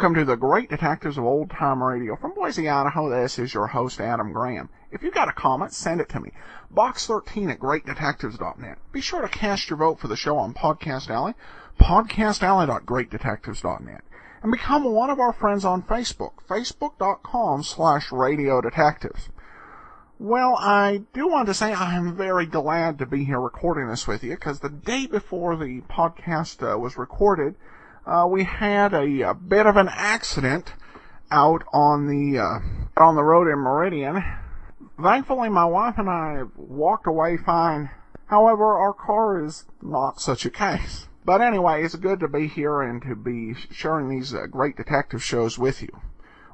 Welcome to the Great Detectives of Old Time Radio. From Boise, Idaho, this is your host, Adam Graham. If you've got a comment, send it to me. Box 13 at greatdetectives.net. Be sure to cast your vote for the show on Podcast Alley, podcastalley.greatdetectives.net. And become one of our friends on Facebook, facebook.com/radiodetectives. Well, I do want to say I am very glad to be here recording this with you, because the day before the podcast was recorded, we had a bit of an accident out on the road in Meridian. Thankfully, my wife and I walked away fine. However, our car is not such a case. But anyway, it's good to be here and to be sharing these great detective shows with you.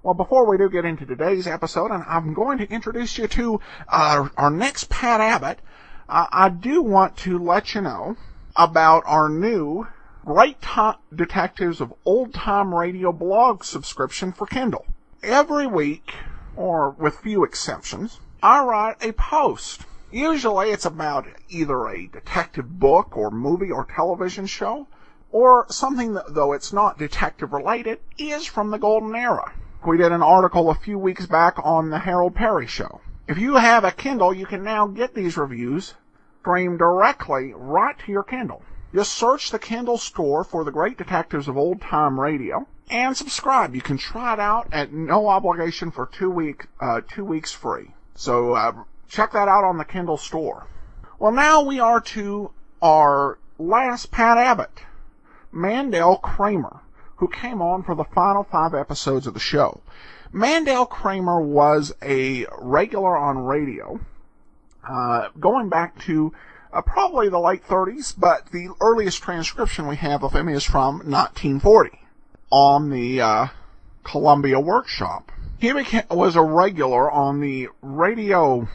Well, before we do get into today's episode, and I'm going to introduce you to our next Pat Abbott, I do want to let you know about our new Great Detectives of Old Time Radio blog subscription for Kindle. Every week, or with few exceptions, I write a post. Usually it's about either a detective book or movie or television show, or something that, though it's not detective related, is from the golden era. We did an article a few weeks back on the Harold Perry Show. If you have a Kindle, you can now get these reviews streamed directly right to your Kindle. Just search the Kindle store for the Great Detectives of Old Time Radio and subscribe. You can try it out at no obligation for 2 weeks free. So check that out on the Kindle store. Well, now we are to our last Pat Abbott, Mandel Kramer, who came on for the final 5 episodes of the show. Mandel Kramer was a regular on radio, going back to probably the late 30s, but the earliest transcription we have of him is from 1940 on the Columbia Workshop. He was a regular on the radio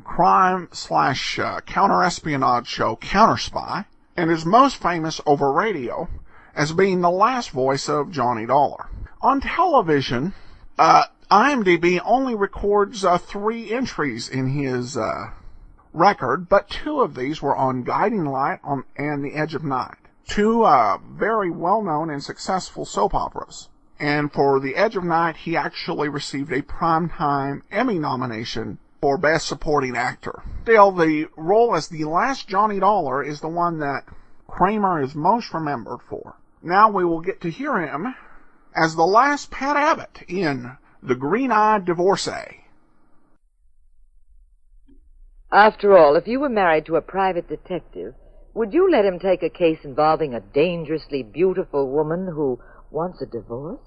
crime/counter-espionage show Counterspy, and is most famous over radio as being the last voice of Johnny Dollar. On television, IMDb only records 3 entries in his record, but 2 of these were on Guiding Light and The Edge of Night. 2 very well-known and successful soap operas. And for The Edge of Night, he actually received a Primetime Emmy nomination for Best Supporting Actor. Still, the role as the last Johnny Dollar is the one that Kramer is most remembered for. Now we will get to hear him as the last Pat Abbott in The Green-Eyed Divorcee. After all, if you were married to a private detective, would you let him take a case involving a dangerously beautiful woman who wants a divorce?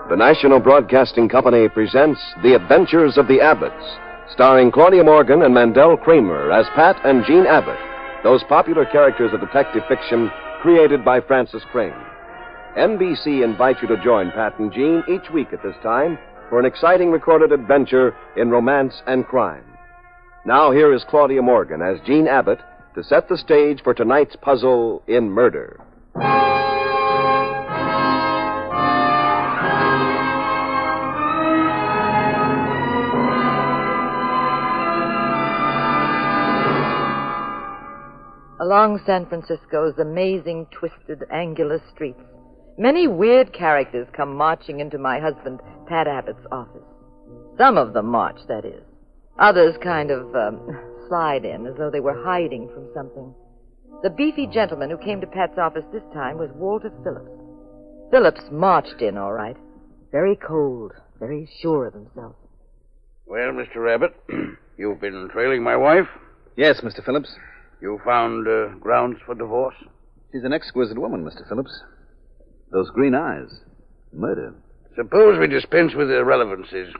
The National Broadcasting Company presents The Adventures of the Abbotts, starring Claudia Morgan and Mandel Kramer as Pat and Jean Abbott, those popular characters of detective fiction created by Francis Crane. NBC invites you to join Pat and Jean each week at this time for an exciting recorded adventure in romance and crime. Now here is Claudia Morgan as Jean Abbott to set the stage for tonight's puzzle in murder. Along San Francisco's amazing, twisted, angular streets, many weird characters come marching into my husband, Pat Abbott's office. Some of them march, that is. Others kind of slide in as though they were hiding from something. The beefy gentleman who came to Pat's office this time was Walter Phillips. Phillips marched in, all right. Very cold, very sure of himself. Well, Mr. Abbott, you've been trailing my wife? Yes, Mr. Phillips. You found grounds for divorce? She's an exquisite woman, Mr. Phillips. Those green eyes. Murder. Suppose we dispense with the irrelevancies.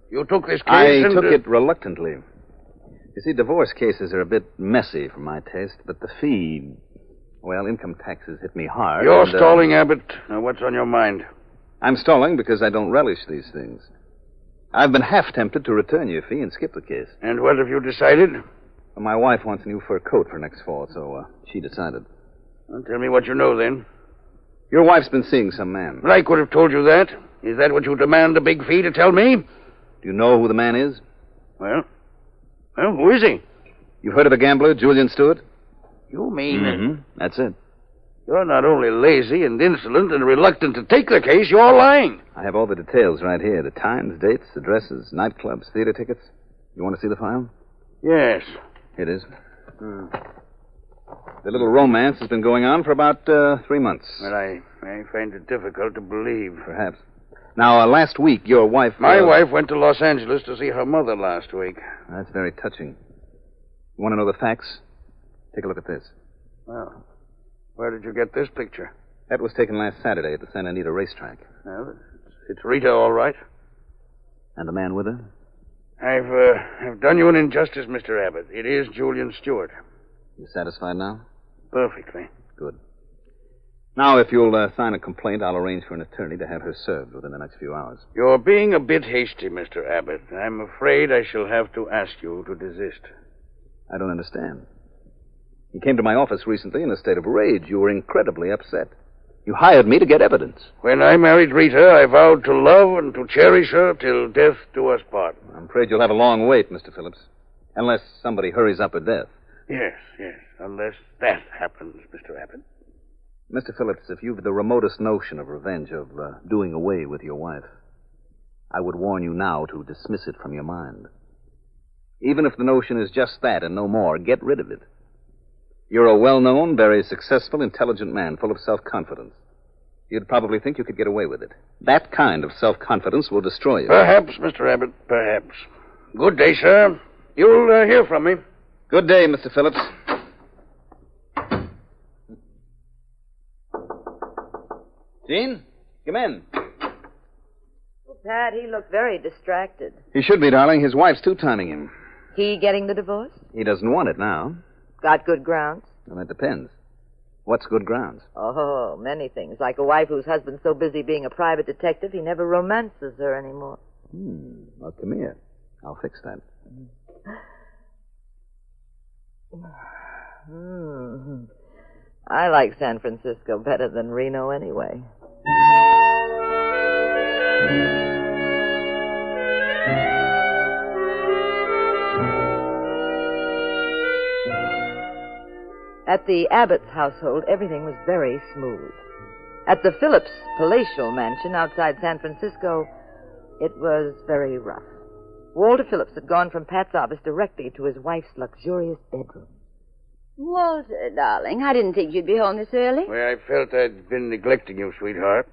You took this case I took it reluctantly. You see, divorce cases are a bit messy for my taste, but the fee... Well, income taxes hit me hard. You're stalling, Abbott. Now, what's on your mind? I'm stalling because I don't relish these things. I've been half tempted to return your fee and skip the case. And what have you decided? Well, my wife wants a new fur coat for next fall, so she decided. Well, tell me what you know, then. Your wife's been seeing some man. I could have told you that. Is that what you demand a big fee to tell me? Do you know who the man is? Well, who is he? You've heard of the gambler, Julian Stewart? You mean... Mm-hmm. That's it. You're not only lazy and insolent and reluctant to take the case, you're lying. I have all the details right here. The times, dates, addresses, nightclubs, theater tickets. You want to see the file? Yes. It is. The little romance has been going on for about 3 months. Well, I find it difficult to believe. Perhaps. Now, last week, your wife... My wife went to Los Angeles to see her mother last week. That's very touching. You want to know the facts? Take a look at this. Well, where did you get this picture? That was taken last Saturday at the Santa Anita racetrack. Well, it's Rita, all right. And the man with her? I've done you an injustice, Mr. Abbott. It is Julian Stewart. You satisfied now? Perfectly. Good. Now, if you'll sign a complaint, I'll arrange for an attorney to have her served within the next few hours. You're being a bit hasty, Mr. Abbott. I'm afraid I shall have to ask you to desist. I don't understand. You came to my office recently in a state of rage. You were incredibly upset. You hired me to get evidence. When I married Rita, I vowed to love and to cherish her till death do us part. I'm afraid you'll have a long wait, Mr. Phillips. Unless somebody hurries up her death. Yes. Unless that happens, Mr. Abbott. Mr. Phillips, if you've the remotest notion of revenge, of doing away with your wife, I would warn you now to dismiss it from your mind. Even if the notion is just that and no more, get rid of it. You're a well-known, very successful, intelligent man, full of self-confidence. You'd probably think you could get away with it. That kind of self-confidence will destroy you. Perhaps, Mr. Abbott, perhaps. Good day, sir. You'll hear from me. Good day, Mr. Phillips. Jean, come in. Oh, Pat, he looked very distracted. He should be, darling. His wife's two-timing him. He getting the divorce? He doesn't want it now. Got good grounds? Well, that depends. What's good grounds? Oh, many things. Like a wife whose husband's so busy being a private detective, he never romances her anymore. Well, come here. I'll fix that. I like San Francisco better than Reno anyway. At the Abbott's household, everything was very smooth. At the Phillips palatial mansion outside San Francisco, it was very rough. Walter Phillips had gone from Pat's office directly to his wife's luxurious bedroom. Walter, darling, I didn't think you'd be home this early. Well, I felt I'd been neglecting you, sweetheart.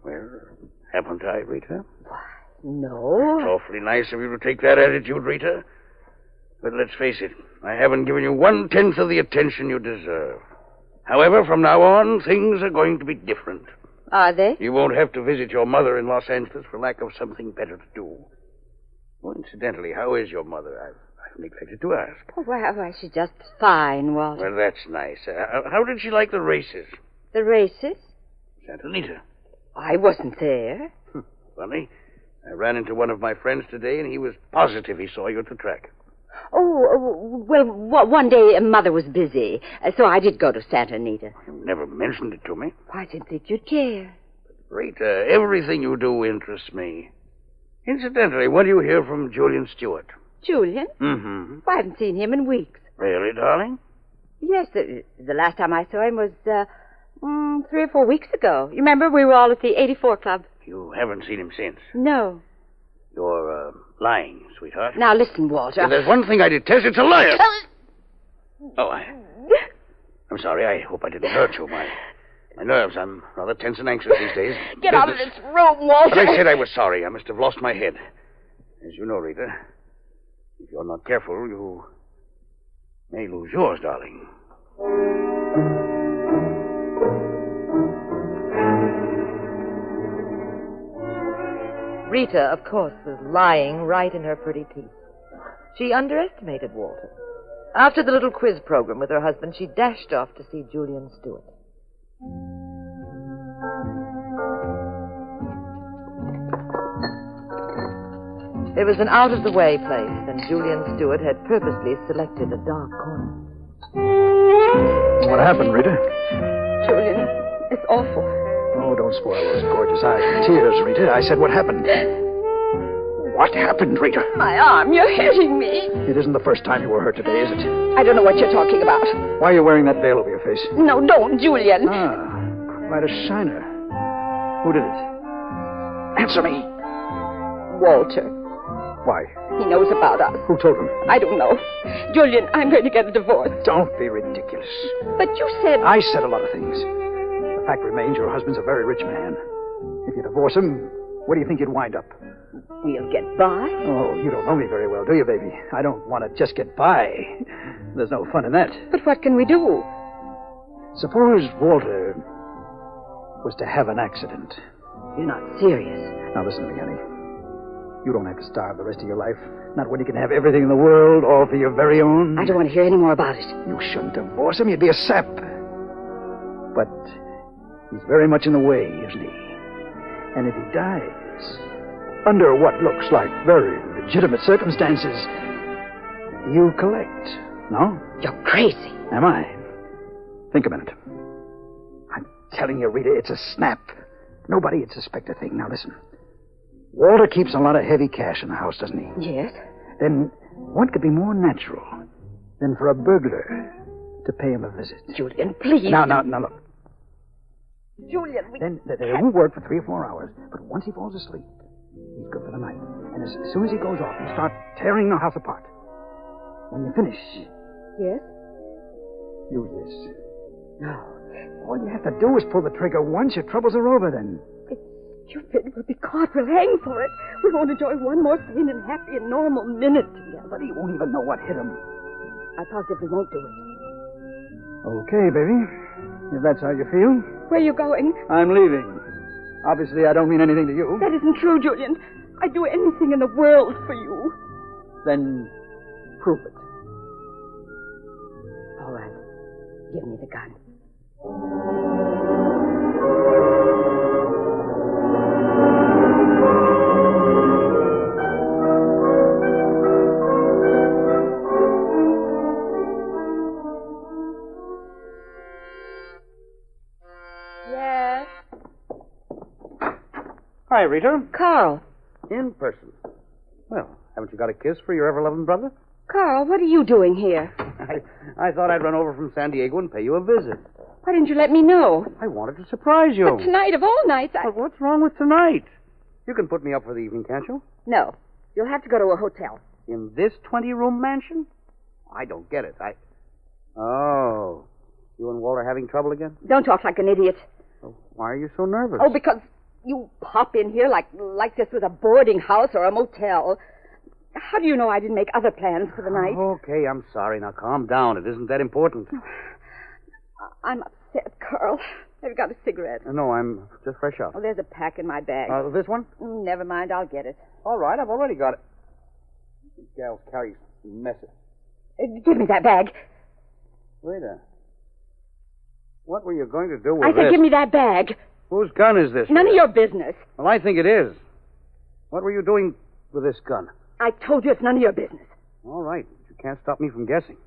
Well, haven't I, Rita? No. It's awfully nice of you to take that attitude, Rita. But let's face it, I haven't given you 1/10 of the attention you deserve. However, from now on, things are going to be different. Are they? You won't have to visit your mother in Los Angeles for lack of something better to do. Well, incidentally, how is your mother? I've neglected to ask. Oh, well, she's just fine, Walter. Well, that's nice. How did she like the races? The races? Santa Anita. I wasn't there. Funny. I ran into one of my friends today, and he was positive he saw you at the track. Oh, well, one day Mother was busy, so I did go to Santa Anita. You never mentioned it to me. I didn't think you'd care. Rita, everything you do interests me. Incidentally, when do you hear from Julian Stewart? Julian? Mm-hmm. I haven't seen him in weeks. Really, darling? Yes, the last time I saw him was 3 or 4 weeks ago. You remember we were all at the 84 Club? You haven't seen him since. No. You're lying, sweetheart. Now listen, Walter. If there's one thing I detest, it's a liar. Oh, I'm sorry. I hope I didn't hurt you. My nerves. I'm rather tense and anxious these days. Get out of this room, Walter. But I said I was sorry. I must have lost my head. As you know, Rita, if you're not careful, you may lose yours, darling. Rita, of course, was lying right in her pretty teeth. She underestimated Walter. After the little quiz program with her husband, she dashed off to see Julian Stewart. It was an out-of-the-way place, and Julian Stewart had purposely selected a dark corner. What happened, Rita? Julian, it's awful. don't spoil those gorgeous eyes with tears, Rita. I said what happened. What happened, Rita? My arm, you're hitting me. It isn't the first time you were hurt today, is it? I don't know what you're talking about. Why are you wearing that veil over your face? No, don't, Julian. Quite a shiner. Who did it? Answer me. Walter. Why? He knows about us. Who told him? I don't know. Julian, I'm going to get a divorce. Don't be ridiculous. But you said... I said a lot of things. The fact remains your husband's a very rich man. If you divorce him, where do you think you'd wind up? We'll get by. Oh, you don't know me very well, do you, baby? I don't want to just get by. There's no fun in that. But what can we do? Suppose Walter was to have an accident. You're not serious. Now listen to me, honey. You don't have to starve the rest of your life. Not when you can have everything in the world, all for your very own. I don't want to hear any more about it. You shouldn't divorce him. You'd be a sap. But he's very much in the way, isn't he? And if he dies, under what looks like very legitimate circumstances, you collect, no? You're crazy. Am I? Think a minute. I'm telling you, Rita, it's a snap. Nobody'd suspect a thing. Now listen. Walter keeps a lot of heavy cash in the house, doesn't he? Yes. Then what could be more natural than for a burglar to pay him a visit? Julian, please. Now, look. Julian, Then they won't work for 3 or 4 hours, but once he falls asleep, he's good for the night. And as soon as he goes off, you start tearing the house apart. When you finish... Yes? Use this. No. All you have to do is pull the trigger once, your troubles are over then. It's stupid. We'll be caught. We'll hang for it. We won't enjoy one more sane and happy and normal minute together. But he won't even know what hit him. I positively won't do it. Okay, baby. If that's how you feel. Where are you going? I'm leaving. Obviously, I don't mean anything to you. That isn't true, Julian. I'd do anything in the world for you. Then prove it. All right. Give me the gun. Yes? Hi, Rita. Carl. In person. Well, haven't you got a kiss for your ever-loving brother? Carl, what are you doing here? I thought I'd run over from San Diego and pay you a visit. Why didn't you let me know? I wanted to surprise you. But tonight of all nights, But what's wrong with tonight? You can put me up for the evening, can't you? No. You'll have to go to a hotel. In this 20-room mansion? I don't get it. Oh. You and Walter having trouble again? Don't talk like an idiot. Oh, why are you so nervous? Oh, because you pop in here like this was a boarding house or a motel. How do you know I didn't make other plans for the night? Okay, I'm sorry. Now calm down. It isn't that important. I'm upset, Carl. Have you got a cigarette? No, I'm just fresh out. Oh, there's a pack in my bag. This one? Never mind, I'll get it. All right, I've already got it. These gals carry messes. Give me that bag. Rita, what were you going to do with this? I said give me that bag. Whose gun is this? None of your business. Well, I think it is. What were you doing with this gun? I told you it's none of your business. All right, but you can't stop me from guessing.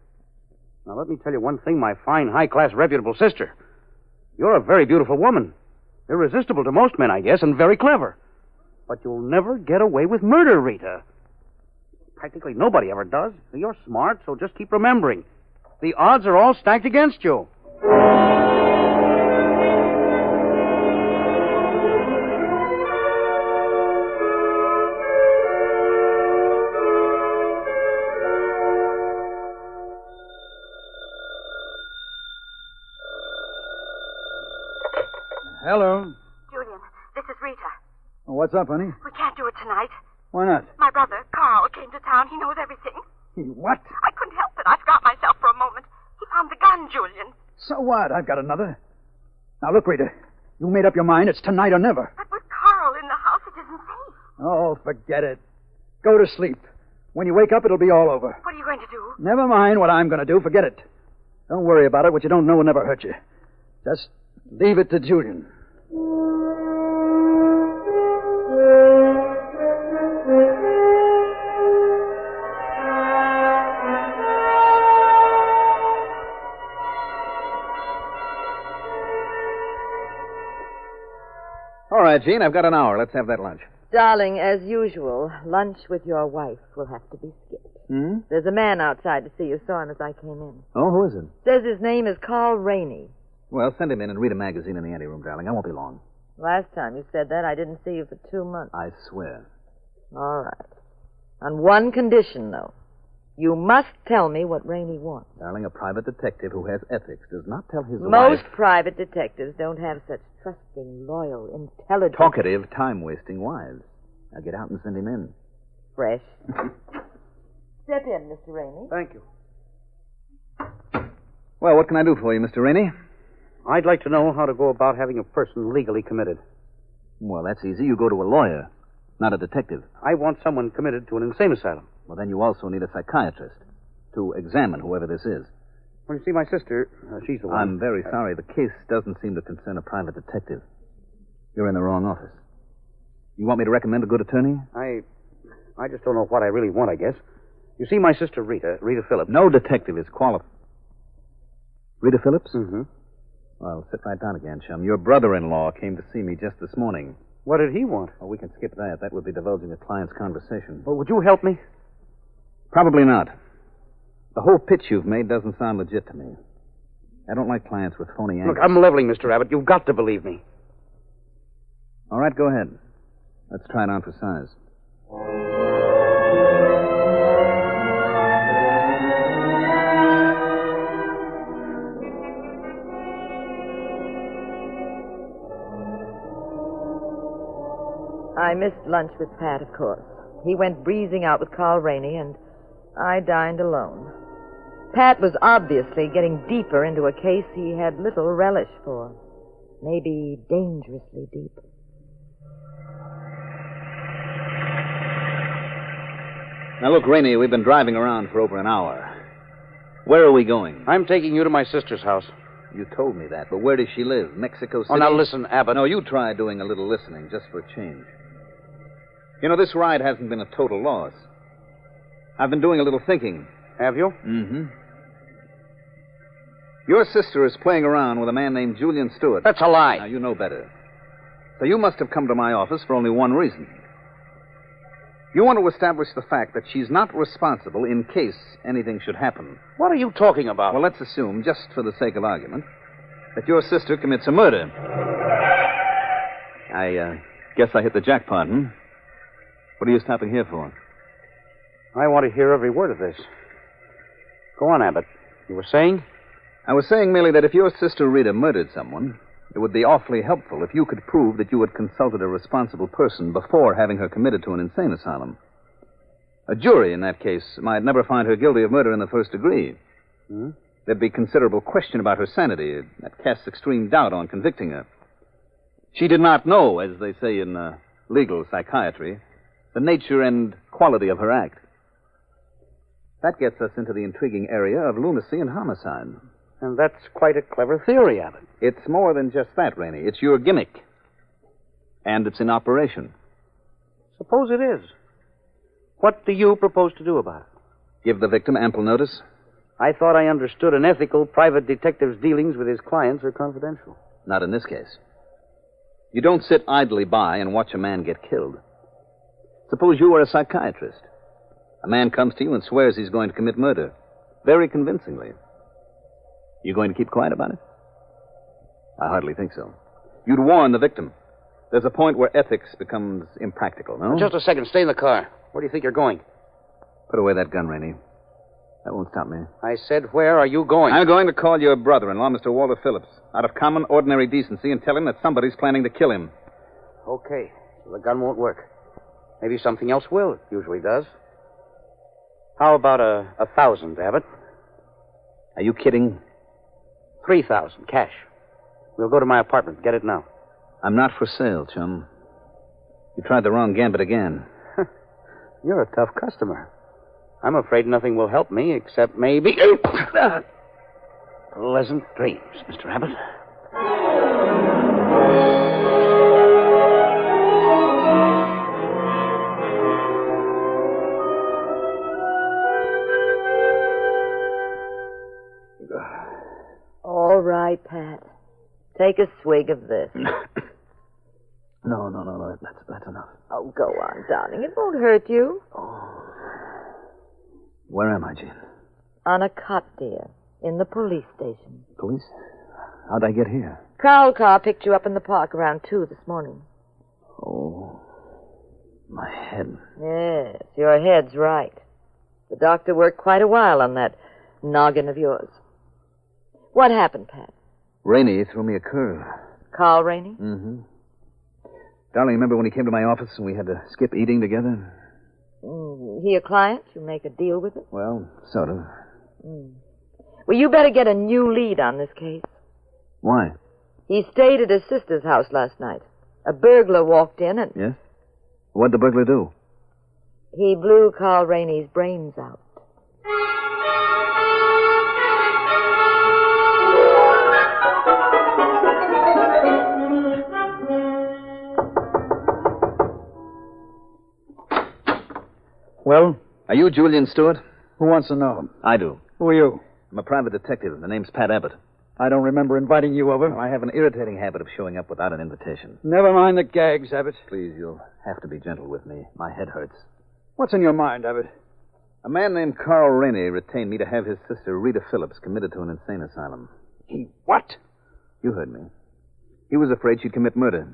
Now, let me tell you one thing, my fine, high-class, reputable sister. You're a very beautiful woman. Irresistible to most men, I guess, and very clever. But you'll never get away with murder, Rita. Practically nobody ever does. You're smart, so just keep remembering. The odds are all stacked against you. Hello. Julian, this is Rita. What's up, honey? We can't do it tonight. Why not? My brother, Carl, came to town. He knows everything. What? I couldn't help it. I forgot myself for a moment. He found the gun, Julian. So what? I've got another. Now, look, Rita. You made up your mind. It's tonight or never. But with Carl in the house, it isn't safe. Oh, forget it. Go to sleep. When you wake up, it'll be all over. What are you going to do? Never mind what I'm going to do. Forget it. Don't worry about it. What you don't know will never hurt you. Just leave it to Julian. right, Gene, I've got an hour. Let's have that lunch. Darling, as usual, lunch with your wife will have to be skipped. Hmm? There's a man outside to see you. Saw him as I came in. Oh, who is it? Says his name is Carl Rainey. Well, send him in and read a magazine in the anteroom, darling. I won't be long. Last time you said that, I didn't see you for 2 months. I swear. All right. On one condition, though. You must tell me what Rainey wants. Darling, a private detective who has ethics does not tell his Most wife... private detectives don't have such trusting, loyal, intelligent... talkative, time-wasting wives. Now get out and send him in. Fresh. Step in, Mr. Rainey. Thank you. Well, what can I do for you, Mr. Rainey? I'd like to know how to go about having a person legally committed. Well, that's easy. You go to a lawyer, not a detective. I want someone committed to an insane asylum. Well, then you also need a psychiatrist to examine whoever this is. Well, you see, my sister, she's the one. I'm very sorry. The case doesn't seem to concern a private detective. You're in the wrong office. You want me to recommend a good attorney? I just don't know what I really want, I guess. You see, my sister Rita Phillips. No detective is qualified. Rita Phillips? Mm-hmm. Well, sit right down again, chum. Your brother-in-law came to see me just this morning. What did he want? Oh, we can skip that. That would be divulging a client's conversation. Well, would you help me? Probably not. The whole pitch you've made doesn't sound legit to me. I don't like clients with phony angles. Look, I'm leveling, Mr. Abbott. You've got to believe me. All right, go ahead. Let's try it on for size. I missed lunch with Pat, of course. He went breezing out with Carl Rainey, and I dined alone. Pat was obviously getting deeper into a case he had little relish for. Maybe dangerously deep. Now, look, Rainey, we've been driving around for over an hour. Where are we going? I'm taking you to my sister's house. You told me that, but where does she live? Mexico City? Oh, now listen, Abbott. No, you try doing a little listening, just for a change. You know, this ride hasn't been a total loss. I've been doing a little thinking. Have you? Mm-hmm. Your sister is playing around with a man named Julian Stewart. That's a lie. Now, you know better. So you must have come to my office for only one reason. You want to establish the fact that she's not responsible in case anything should happen. What are you talking about? Well, let's assume, just for the sake of argument, that your sister commits a murder. I guess I hit the jackpot, hmm? What are you stopping here for? I want to hear every word of this. Go on, Abbott. You were saying? I was saying merely that if your sister Rita murdered someone, it would be awfully helpful if you could prove that you had consulted a responsible person before having her committed to an insane asylum. A jury, in that case, might never find her guilty of murder in the first degree. Hmm? There'd be considerable question about her sanity. That casts extreme doubt on convicting her. She did not know, as they say in legal psychiatry, the nature and quality of her act. That gets us into the intriguing area of lunacy and homicide. And that's quite a clever theory, Abbott. It's more than just that, Rainey. It's your gimmick. And it's in operation. Suppose it is. What do you propose to do about it? Give the victim ample notice. I thought I understood an ethical private detective's dealings with his clients are confidential. Not in this case. You don't sit idly by and watch a man get killed. Suppose you were a psychiatrist. A man comes to you and swears he's going to commit murder. Very convincingly. You going to keep quiet about it? I hardly think so. You'd warn the victim. There's a point where ethics becomes impractical, no? Just a second. Stay in the car. Where do you think you're going? Put away that gun, Rainey. That won't stop me. I said, where are you going? I'm going to call your brother-in-law, Mr. Walter Phillips, out of common, ordinary decency, and tell him that somebody's planning to kill him. Okay. So the gun won't work. Maybe something else will. It usually does. How about 1,000, Abbott? Are you kidding? 3,000, cash. We'll go to my apartment. Get it now. I'm not for sale, chum. You tried the wrong gambit again. You're a tough customer. I'm afraid nothing will help me except maybe... pleasant dreams, Mr. Abbott. All right, Pat. Take a swig of this. No. That's enough. Oh, go on, darling. It won't hurt you. Oh. Where am I, Jean? On a cot, dear. In the police station. Police? How'd I get here? Prowl car picked you up in the park around 2 this morning. Oh. My head. Yes, your head's right. The doctor worked quite a while on that noggin of yours. What happened, Pat? Rainey threw me a curve. Carl Rainey? Mm-hmm. Darling, remember when he came to my office and we had to skip eating together? He a client? You make a deal with it? Well, sort of. Well, you better get a new lead on this case. Why? He stayed at his sister's house last night. A burglar walked in and... Yes? What'd the burglar do? He blew Carl Rainey's brains out. Well, Are you Julian Stewart? who wants to know? I do. Who are you? I'm a private detective. The name's Pat Abbott. I don't remember inviting you over. I have an irritating habit of showing up without an invitation. Never mind the gags, Abbott. Please, you'll have to be gentle with me. My head hurts. What's in your mind, Abbott? A man named Carl Rainey retained me to have his sister Rita Phillips committed to an insane asylum. He what? You heard me. He was afraid she'd commit murder.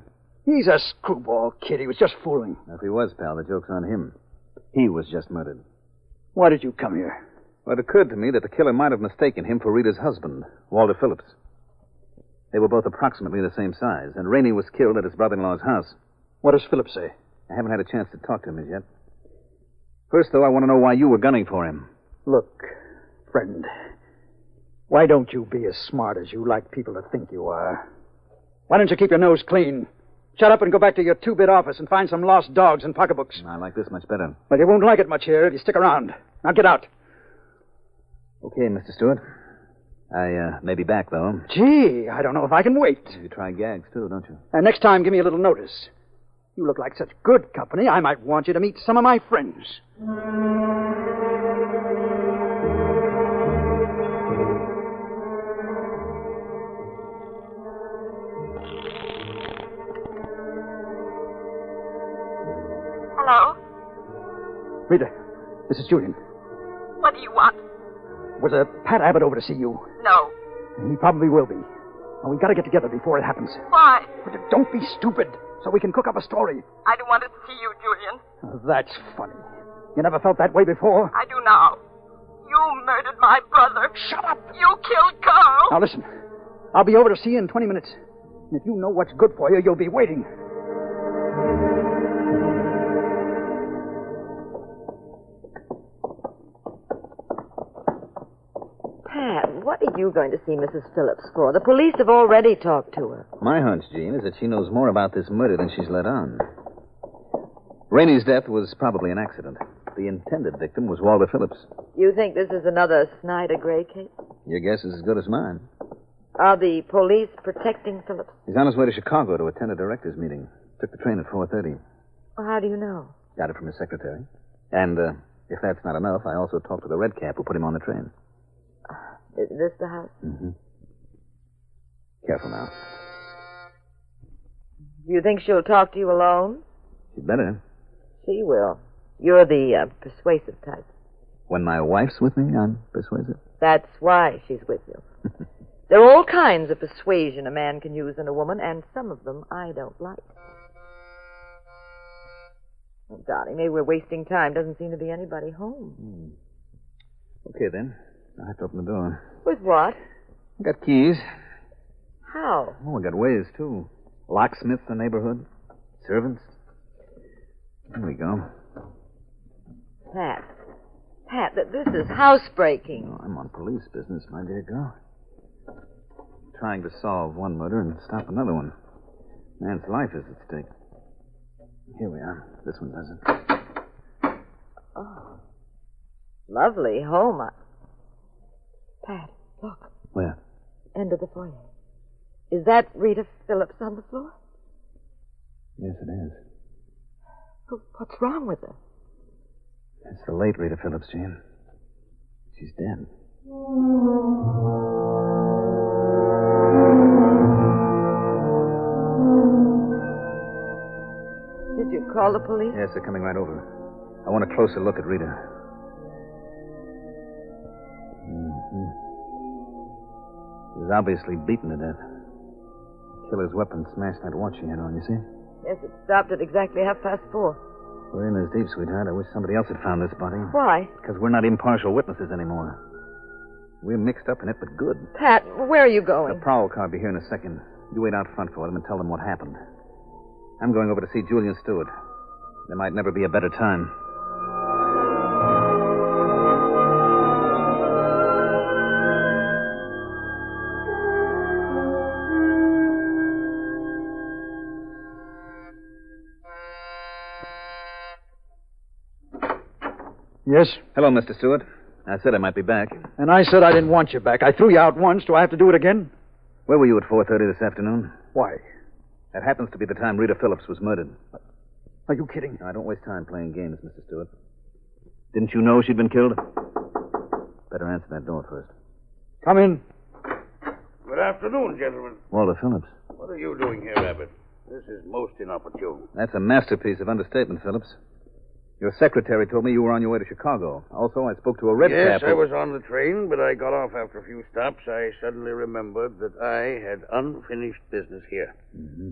He's a screwball kid. He was just fooling. If he was, pal, the joke's on him. He was just murdered. Why did you come here? Well, it occurred to me that the killer might have mistaken him for Rita's husband, Walter Phillips. They were both approximately the same size, and Rainey was killed at his brother-in-law's house. What does Phillips say? I haven't had a chance to talk to him as yet. First, though, I want to know why you were gunning for him. Look, friend, why don't you be as smart as you like people to think you are? Why don't you keep your nose clean? Shut up and go back to your 2-bit office and find some lost dogs and pocketbooks. I like this much better. Well, you won't like it much here if you stick around. Now get out. Okay, Mr. Stewart. I may be back, though. Gee, I don't know if I can wait. You try gags, too, don't you? And next time, give me a little notice. You look like such good company, I might want you to meet some of my friends. Hello? Rita, this is Julian. What do you want? Was Pat Abbott over to see you? No. He probably will be. Well, we got to get together before it happens. Why? But don't be stupid, so we can cook up a story. I don't want to see you, Julian. That's funny. You never felt that way before? I do now. You murdered my brother. Shut up! You killed Carl. Now listen, I'll be over to see you in 20 minutes. And if you know what's good for you, you'll be waiting. Pat, what are you going to see Mrs. Phillips for? The police have already talked to her. My hunch, Jean, is that she knows more about this murder than she's let on. Rainey's death was probably an accident. The intended victim was Walter Phillips. You think this is another Snyder Gray case? Your guess is as good as mine. Are the police protecting Phillips? He's on his way to Chicago to attend a director's meeting. Took the train at 4:30. Well, how do you know? Got it from his secretary. And if that's not enough, I also talked to the red cap who put him on the train. Is this the house? Mm-hmm. Careful now. Do you think she'll talk to you alone? She'd better. She will. You're the persuasive type. When my wife's with me, I'm persuasive. That's why she's with you. There are all kinds of persuasion a man can use in a woman, and some of them I don't like. Oh, darling, maybe we're wasting time. Doesn't seem to be anybody home. Okay, then. I have to open the door. With what? I got keys. How? Oh, I got ways, too. Locksmiths in the neighborhood. Servants. There we go. Pat, this is housebreaking. Oh, I'm on police business, my dear girl. Trying to solve one murder and stop another one. Man's life is at stake. Here we are. This one does it. Oh. Lovely home. Pat, look. Where? End of the foyer. Is that Rita Phillips on the floor? Yes, it is. What's wrong with her? It's the late Rita Phillips, Jean. She's dead. you call the police? Yes, they're coming right over. I want a closer look at Rita. Mm-hmm. She was obviously beaten to death. Killer's weapon smashed that watch she had on, you see? Yes, it stopped at exactly 4:30. We're in this deep, sweetheart. I wish somebody else had found this body. Why? Because we're not impartial witnesses anymore. We're mixed up in it, but good. Pat, where are you going? The prowl car will be here in a second. You wait out front for them and tell them what happened. I'm going over to see Julian Stewart. There might never be a better time. Yes? Hello, Mr. Stewart. I said I might be back. And I said I didn't want you back. I threw you out once. Do I have to do it again? Where were you at 4:30 this afternoon? Why? That happens to be the time Rita Phillips was murdered. Are you kidding? Now, don't waste time playing games, Mr. Stewart. Didn't you know she'd been killed? Better answer that door first. Come in. Good afternoon, gentlemen. Walter Phillips. What are you doing here, Abbott? This is most inopportune. That's a masterpiece of understatement, Phillips. Your secretary told me you were on your way to Chicago. Also, I spoke to a red Yes, cap. I was on the train, but I got off after a few stops. I suddenly remembered that I had unfinished business here. Mm-hmm.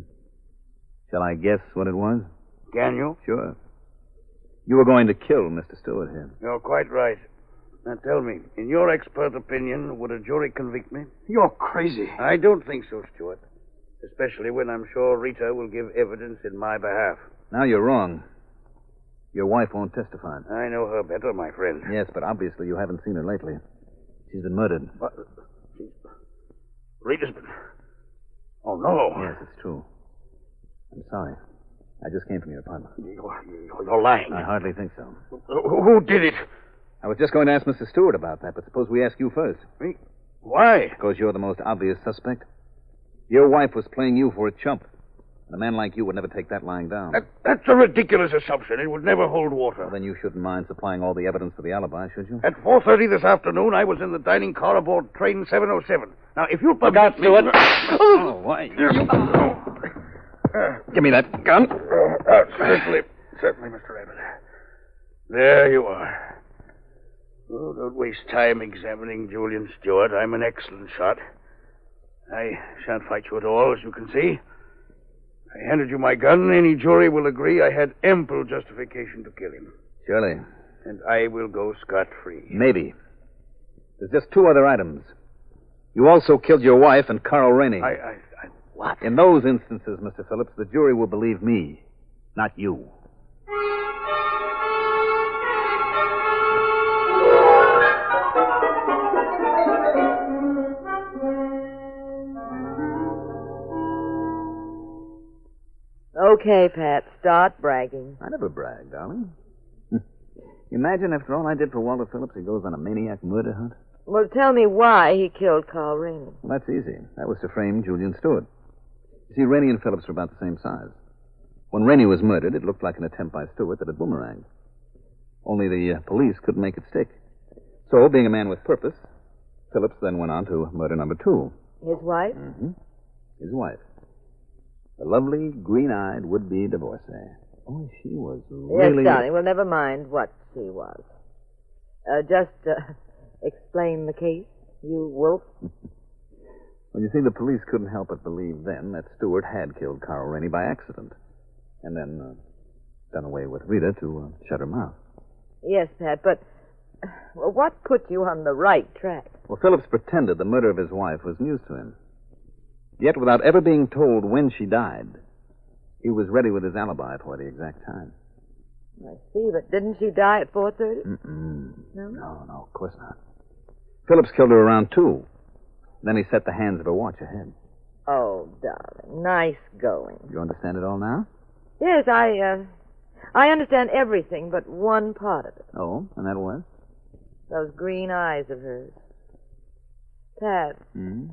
Shall I guess what it was? Can you? Sure. You were going to kill Mr. Stewart here. You're quite right. Now tell me, in your expert opinion, would a jury convict me? You're crazy. I don't think so, Stewart. Especially when I'm sure Rita will give evidence in my behalf. Now you're wrong. Your wife won't testify. I know her better, my friend. Yes, but obviously you haven't seen her lately. She's been murdered. What? Rita's been... Oh, no. Yes, it's true. I'm sorry. I just came from your apartment. You're lying. I hardly think so. Who did it? I was just going to ask Mr. Stewart about that, but suppose we ask you first. Me? Why? Because you're the most obvious suspect. Your wife was playing you for a chump. And a man like you would never take that lying down. That's a ridiculous assumption. It would never hold water. Well, then you shouldn't mind supplying all the evidence for the alibi, should you? At 4:30 this afternoon, I was in the dining car aboard train 707. Now, if you'll permit me... Oh, why? Give me that gun. Certainly, Mr. Abbott. There you are. Oh, don't waste time examining Julian Stewart. I'm an excellent shot. I shan't fight you at all, as you can see. I handed you my gun. Any jury will agree I had ample justification to kill him. Surely. And I will go scot-free. Maybe. There's just two other items. You also killed your wife and Carl Rainey. What? In those instances, Mr. Phillips, the jury will believe me, not you. Okay, Pat, start bragging. I never brag, darling. Imagine, after all I did for Walter Phillips, he goes on a maniac murder hunt. Well, tell me why he killed Carl Rainey. Well, that's easy. That was to frame Julian Stewart. You see, Rainey and Phillips were about the same size. When Rainey was murdered, it looked like an attempt by Stewart that had boomeranged. Only the police couldn't make it stick. So, being a man with purpose, Phillips then went on to murder number two. His wife? Mm-hmm. His wife. The lovely, green-eyed would-be divorcee. Oh, she was really... Yes, darling. Well, never mind what she was. Just explain the case, you wolf. Well, you see, the police couldn't help but believe then that Stewart had killed Carl Rainey by accident. And then done away with Rita to shut her mouth. Yes, Pat, but what put you on the right track? Well, Phillips pretended the murder of his wife was news to him. Yet, without ever being told when she died, he was ready with his alibi for the exact time. I see, but didn't she die at 4:30? No? No, of course not. Phillips killed her around 2. Then he set the hands of her watch ahead. Oh, darling, nice going. You understand it all now? Yes, I understand everything but one part of it. Oh, and that was? Those green eyes of hers. Pat, Hmm?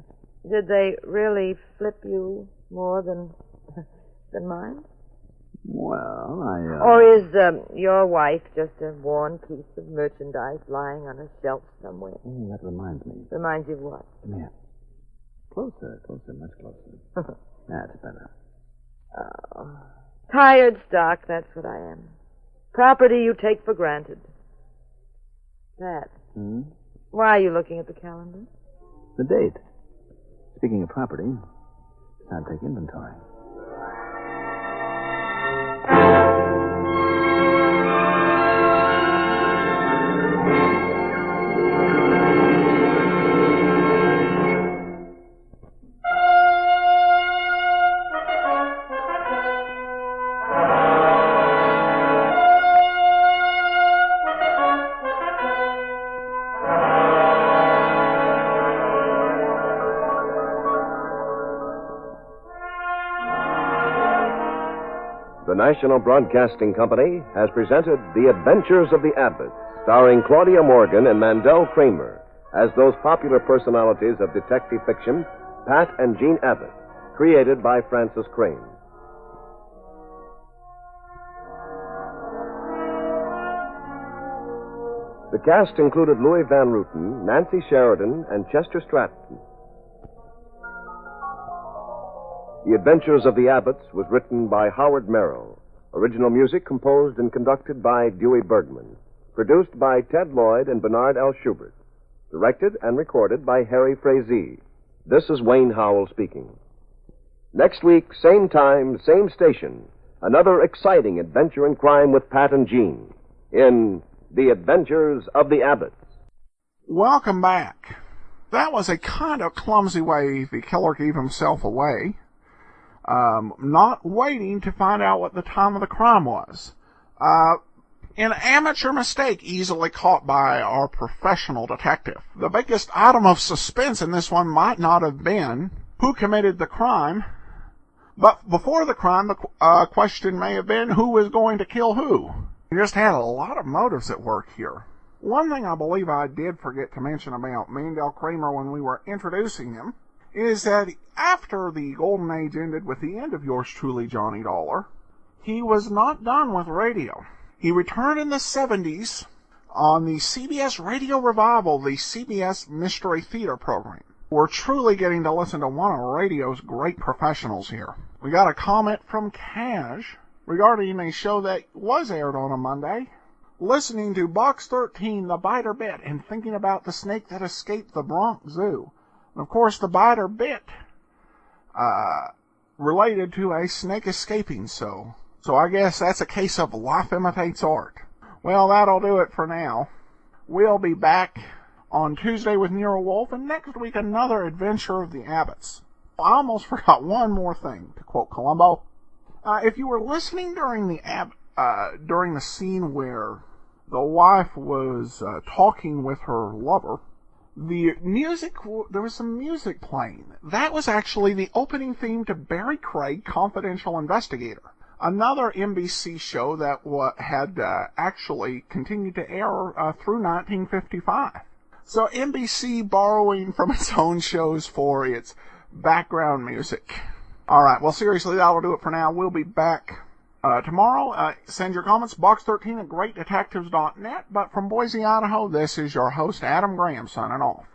did they really flip you more than mine? Well, Or is your wife just a worn piece of merchandise lying on a shelf somewhere? Oh, that reminds me. Reminds you of what? Come here. Closer, much closer. That's better. Oh. Tired stock, that's what I am. Property you take for granted. Pat, why are you looking at the calendar? The date. Speaking of property, it's time to take inventory. The National Broadcasting Company has presented The Adventures of the Abbotts, starring Claudia Morgan and Mandel Kramer as those popular personalities of detective fiction, Pat and Jean Abbott, created by Francis Crane. The cast included Louis Van Ruten, Nancy Sheridan, and Chester Stratton. The Adventures of the Abbotts was written by Howard Merrill. Original music composed and conducted by Dewey Bergman. Produced by Ted Lloyd and Bernard L. Schubert. Directed and recorded by Harry Frazee. This is Wayne Howell speaking. Next week, same time, same station. Another exciting adventure in crime with Pat and Jean in The Adventures of the Abbotts. Welcome back. That was a kind of clumsy way the killer gave himself away. Not waiting to find out what the time of the crime was. An amateur mistake easily caught by our professional detective. The biggest item of suspense in this one might not have been who committed the crime, but before the crime, the question may have been who was going to kill who. We just had a lot of motives at work here. One thing I believe I did forget to mention about Mandel Kramer when we were introducing him is that after the golden age ended with the end of yours truly, Johnny Dollar, he was not done with radio. He returned in the 70s on the CBS Radio Revival, the CBS Mystery Theater program. We're truly getting to listen to one of radio's great professionals here. We got a comment from Cash regarding a show that was aired on a Monday, listening to Box 13, The Biter Bit, and thinking about the snake that escaped the Bronx Zoo. And of course, the biter bit related to a snake escaping, so I guess that's a case of life imitates art. Well, that'll do it for now. We'll be back on Tuesday with Nero Wolfe, and next week another adventure of the Abbotts. I almost forgot one more thing, to quote Columbo. If you were listening during the scene where the wife was talking with her lover, there was some music playing. That was actually the opening theme to Barry Craig, Confidential Investigator, another NBC show that had actually continued to air through 1955. So NBC borrowing from its own shows for its background music. All right, well, seriously, that'll do it for now. We'll be back tomorrow. Send your comments, box13 at greatdetectives.net. But from Boise, Idaho, this is your host, Adam Graham, signing off.